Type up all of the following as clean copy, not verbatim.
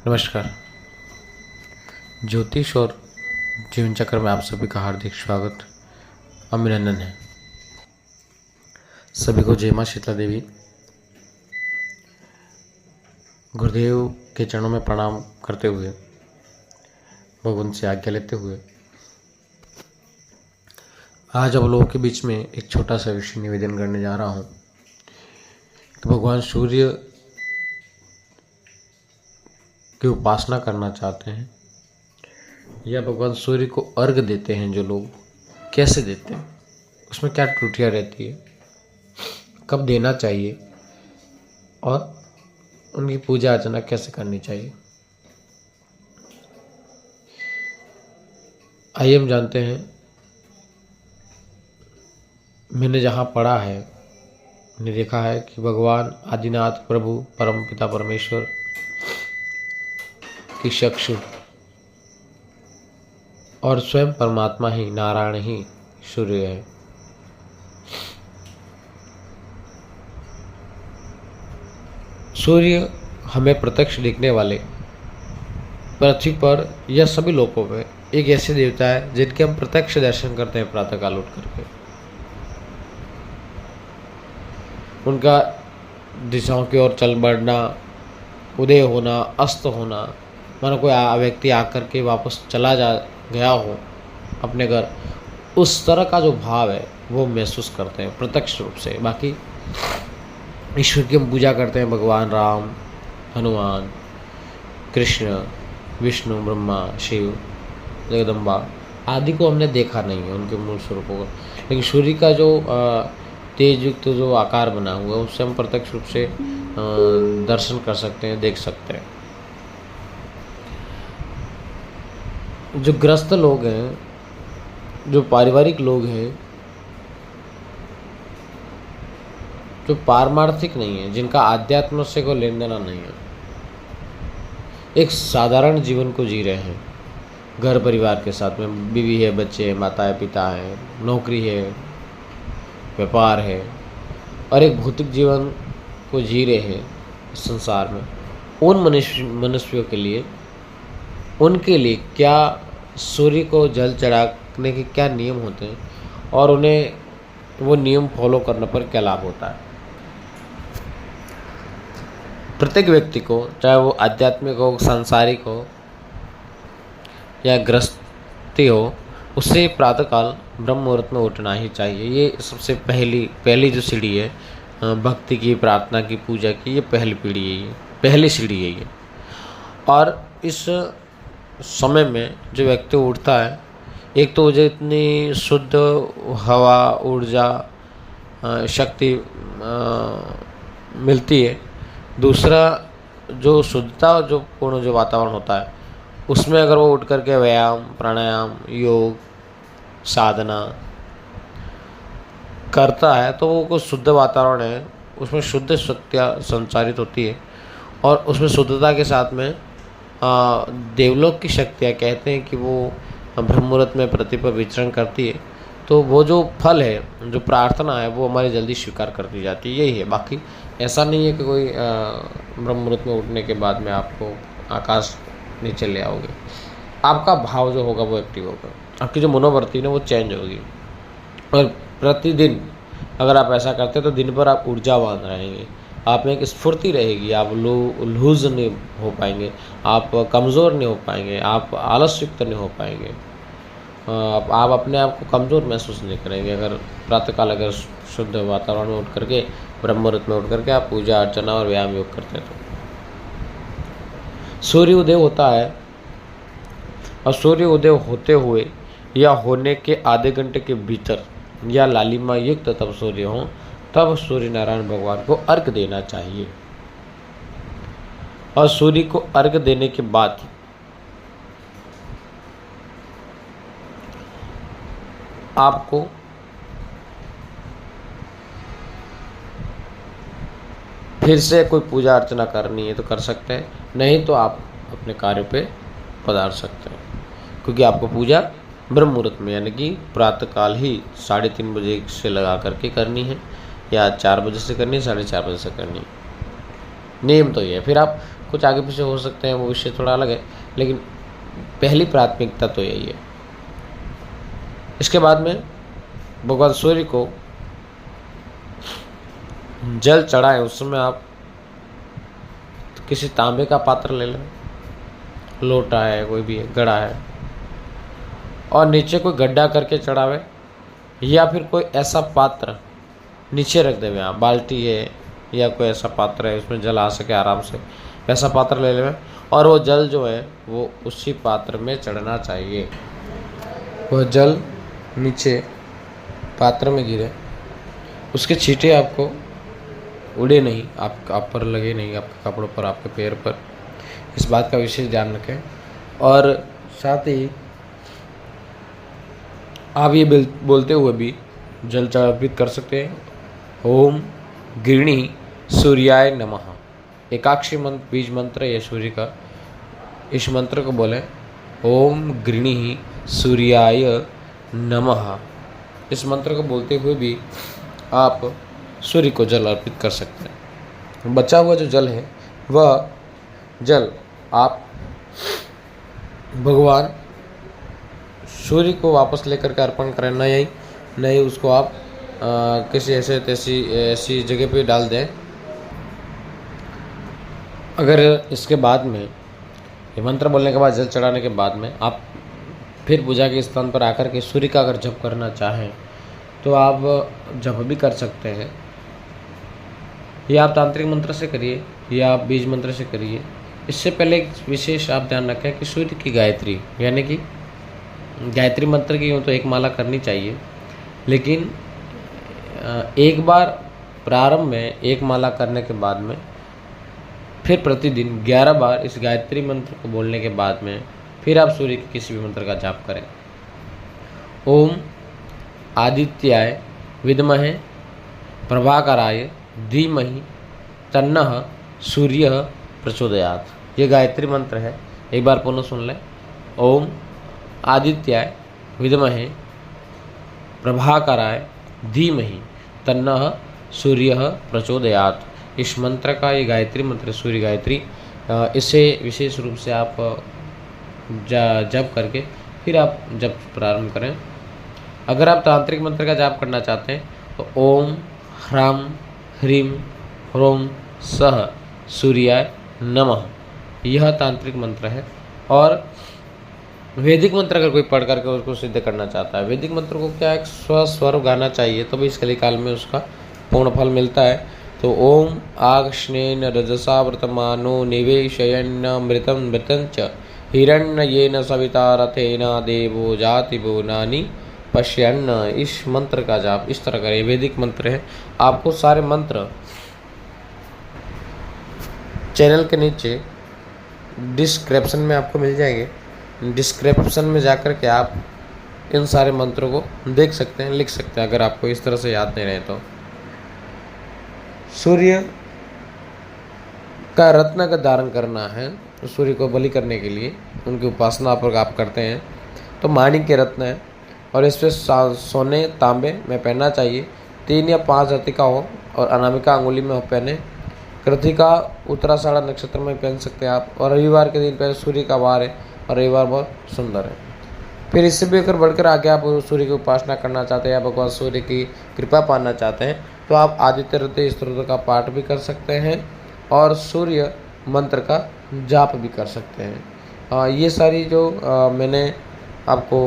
नमस्कार। ज्योतिष और जीवन चक्र में आप सभी का हार्दिक स्वागत, अभिनंदन है। सभी को जय मां शीतला देवी। गुरुदेव के चरणों में प्रणाम करते हुए, भगवान से आज्ञा लेते हुए आज आप लोगों के बीच में एक छोटा सा विषय निवेदन करने जा रहा हूँ कि भगवान सूर्य की उपासना करना चाहते हैं या भगवान सूर्य को अर्घ देते हैं जो लोग, कैसे देते हैं, उसमें क्या त्रुटियां रहती है, कब देना चाहिए और उनकी पूजा अर्चना कैसे करनी चाहिए। आइए हम जानते हैं। मैंने जहाँ पढ़ा है, मैंने देखा है कि भगवान आदिनाथ प्रभु परम पिता परमेश्वर की चक्षु और स्वयं परमात्मा ही नारायण ही सूर्य है। सूर्य हमें प्रत्यक्ष दिखने वाले पृथ्वी पर या सभी लोकों में एक ऐसे देवता है जिनके हम प्रत्यक्ष दर्शन करते हैं प्रातःकाल उठ करके। उनका दिशाओं की ओर चल बढ़ना, उदय होना, अस्त होना, मानो कोई व्यक्ति आकर के वापस चला गया हो अपने घर, उस तरह का जो भाव है वो महसूस करते हैं प्रत्यक्ष रूप से। बाकी ईश्वर की हम पूजा करते हैं, भगवान राम, हनुमान, कृष्ण, विष्णु, ब्रह्मा, शिव, जगदम्बा आदि को हमने देखा नहीं है उनके मूल स्वरूपों को, लेकिन सूर्य का जो तेज युक्त जो आकार बना हुआ है उससे हम प्रत्यक्ष रूप से दर्शन कर सकते हैं, देख सकते हैं। जो ग्रस्त लोग हैं, जो पारिवारिक लोग हैं, जो पारमार्थिक नहीं है, जिनका आध्यात्म से कोई लेन देना नहीं है, एक साधारण जीवन को जी रहे हैं, घर परिवार के साथ में बीवी है, बच्चे हैं, माता है, पिता है, नौकरी है, व्यापार है, और एक भौतिक जीवन को जी रहे हैं संसार में, उन मनुष्यों के लिए, उनके लिए क्या सूर्य को जल चढ़ाने के क्या नियम होते हैं और उन्हें वो नियम फॉलो करने पर क्या लाभ होता है। प्रत्येक व्यक्ति को, चाहे वो आध्यात्मिक हो, सांसारिक हो या गृहस्थी हो, उससे प्रातःकाल ब्रह्म मुहूर्त में उठना ही चाहिए। ये सबसे पहली जो सीढ़ी है भक्ति की, प्रार्थना की, पूजा की, ये पहली पीढ़ी है, ये पहली सीढ़ी है ये। और इस समय में जो व्यक्ति उठता है, एक तो मुझे इतनी शुद्ध हवा, ऊर्जा, शक्ति मिलती है, दूसरा जो शुद्धता, जो पूर्ण जो वातावरण होता है उसमें अगर वो उठ करके व्यायाम, प्राणायाम, योग, साधना करता है तो वो कुछ शुद्ध वातावरण है, उसमें शुद्ध शक्तियाँ संचारित होती है और उसमें शुद्धता के साथ में देवलोक की शक्तियाँ, कहते हैं कि वो ब्रह्म मुहूर्त में पृथ्वी पर विचरण करती है, तो वो जो फल है, जो प्रार्थना है, वो हमारी जल्दी स्वीकार कर दी जाती है। यही है, बाकी ऐसा नहीं है कि कोई ब्रह्म मुहूर्त में उठने के बाद में आपको आकाश नीचे ले आओगे। आपका भाव जो होगा वो एक्टिव होगा, आपकी जो मनोवृत्ति है वो चेंज होगी। और प्रतिदिन अगर आप ऐसा करते हैं तो दिन भर आप ऊर्जावान रहेंगे, आप में एक स्फूर्ति रहेगी, आप लूज नहीं हो पाएंगे, आप कमज़ोर नहीं हो पाएंगे, आप आलस्युक्त नहीं हो पाएंगे, आप अपने आप को कमज़ोर महसूस नहीं करेंगे। अगर प्रातःकाल अगर शुद्ध वातावरण में उठ करके, ब्रह्म मुहूर्त में उठ करके आप पूजा अर्चना और व्यायाम योग करते हैं तो सूर्य उदय होता है, और सूर्य उदय होते हुए या होने के आधे घंटे के भीतर या लालिमा युक्त तब सूर्य हो, तब सूर्य नारायण भगवान को अर्घ देना चाहिए। और सूर्य को अर्घ देने के बाद आपको फिर से कोई पूजा अर्चना करनी है तो कर सकते हैं, नहीं तो आप अपने कार्य पे पधार सकते हैं, क्योंकि आपको पूजा ब्रह्म मुहूर्त में यानी कि प्रातःकाल ही 3:30 बजे से लगा करके करनी है, या 4 बजे से करनी है, 4:30 बजे से करनी है। नियम तो ये है। फिर आप कुछ आगे पीछे हो सकते हैं, वो विषय थोड़ा अलग है, लेकिन पहली प्राथमिकता तो यही है। इसके बाद में भगवान सूर्य को जल चढ़ाएं, उस समय आप किसी तांबे का पात्र ले लें, लोटा है, कोई भी है, घड़ा है, और नीचे कोई गड्ढा करके चढ़ावे, या फिर कोई ऐसा पात्र नीचे रख देवे। आप बाल्टी है या कोई ऐसा पात्र है उसमें जल आ सके आराम से, वैसा पात्र ले लेवे, और वो जल जो है वो उसी पात्र में चढ़ना चाहिए। वह जल नीचे पात्र में गिरे, उसके छींटे आपको उड़े नहीं, आप पर लगे नहीं, आपके कपड़ों पर, आपके पैर पर, इस बात का विशेष ध्यान रखें। और साथ ही आप ये बोलते हुए भी जल अर्पित कर सकते हैं, ओम गृणी सूर्याय नमः। एकाक्षी मंत्र, बीज मंत्र है सूर्य का। इस मंत्र को बोलें, ओम गृणी सूर्याय नमः। इस मंत्र को बोलते हुए भी आप सूर्य को जल अर्पित कर सकते हैं। बचा हुआ जो जल है वह जल आप भगवान सूर्य को वापस लेकर के अर्पण करें, नहीं उसको आप किसी ऐसी जगह पे डाल दें। अगर इसके बाद में ये मंत्र बोलने के बाद, जल चढ़ाने के बाद में आप फिर पूजा के स्थान पर आकर के सूर्य का अगर जप करना चाहें तो आप जप भी कर सकते हैं, या आप तांत्रिक मंत्र से करिए या आप बीज मंत्र से करिए। इससे पहले एक विशेष आप ध्यान रखें कि सूर्य की गायत्री, यानी कि गायत्री मंत्र की यूँ तो एक माला करनी चाहिए, लेकिन एक बार प्रारंभ में एक माला करने के बाद में फिर प्रतिदिन 11 बार इस गायत्री मंत्र को बोलने के बाद में फिर आप सूर्य के किसी भी मंत्र का जाप करें। ओम आदित्याय विद्महे प्रभाकराय धीमहि तन्नः सूर्य प्रचोदयात्। ये गायत्री मंत्र है, एक बार पुनः सुन लें। ओम आदित्याय विद्महे प्रभाकराय धीमहि तन्नः सूर्य प्रचोदयात्। इस मंत्र का, ये गायत्री मंत्र, सूर्य गायत्री, इसे विशेष रूप से आप जप करके फिर आप जप प्रारंभ करें। अगर आप तांत्रिक मंत्र का जाप करना चाहते हैं तो ओम ह्रां ह्रीं ह्रौं सः सूर्याय नमः, यह तांत्रिक मंत्र है। और वैदिक मंत्र अगर कोई पढ़ करके उसको सिद्ध करना चाहता है, वैदिक मंत्र को क्या है, स्वर गाना चाहिए, तो भी इस कलिकाल में उसका पूर्ण फल मिलता है। तो ओम आग्नेन रजसा वर्तमानो निवेशयन्नमृतं मृतंच हिरण्येन सविता रथेन देवो जाति भुवनानि पश्यन्न। इस मंत्र का जाप इस तरह करें, वैदिक मंत्र है। आपको सारे मंत्र चैनल के नीचे डिस्क्रिप्शन में आपको मिल जाएंगे। डिस्क्रिप्शन में जाकर के आप इन सारे मंत्रों को देख सकते हैं, लिख सकते हैं, अगर आपको इस तरह से याद नहीं रहे तो। सूर्य का रत्न का धारण करना है, तो सूर्य को बलि करने के लिए उनकी उपासना आप करते हैं तो माणिक के रत्न है, और इस पर सोने तांबे में पहनना चाहिए। 3 या 5 रतिका हो और अनामिका अंगुली में हो पहने। कृतिका उत्तराषाढ़ नक्षत्र में पहन सकते हैं आप, और रविवार के दिन पहले, सूर्य का वार है और रविवार बहुत सुंदर है। फिर इससे भी अगर बढ़कर आगे आप सूर्य की उपासना करना चाहते हैं या भगवान सूर्य की कृपा पाना चाहते हैं तो आप आदित्य हृदय स्तोत्र का पाठ भी कर सकते हैं और सूर्य मंत्र का जाप भी कर सकते हैं। ये सारी जो मैंने आपको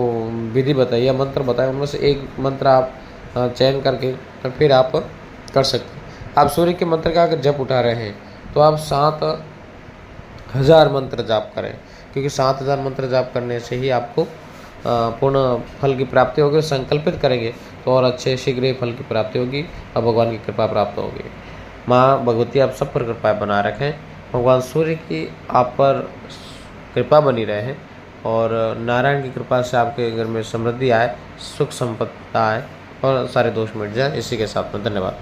विधि बताई या मंत्र बताए, उनमें से एक मंत्र आप चयन करके तो फिर आप कर सकते हैं। आप सूर्य के मंत्र का अगर जप उठा रहे हैं तो आप 7000 मंत्र जाप करें, क्योंकि 7000 मंत्र जाप करने से ही आपको पूर्ण फल की प्राप्ति होगी। संकल्पित करेंगे तो और अच्छे शीघ्र ही फल की प्राप्ति होगी और भगवान की कृपा प्राप्त होगी। माँ भगवती आप सब पर कृपा बना रखें, भगवान सूर्य की आप पर कृपा बनी रहे और नारायण की कृपा से आपके घर में समृद्धि आए, सुख संपत्ति आए और सारे दोष मिट जाए। इसी के साथ में धन्यवाद।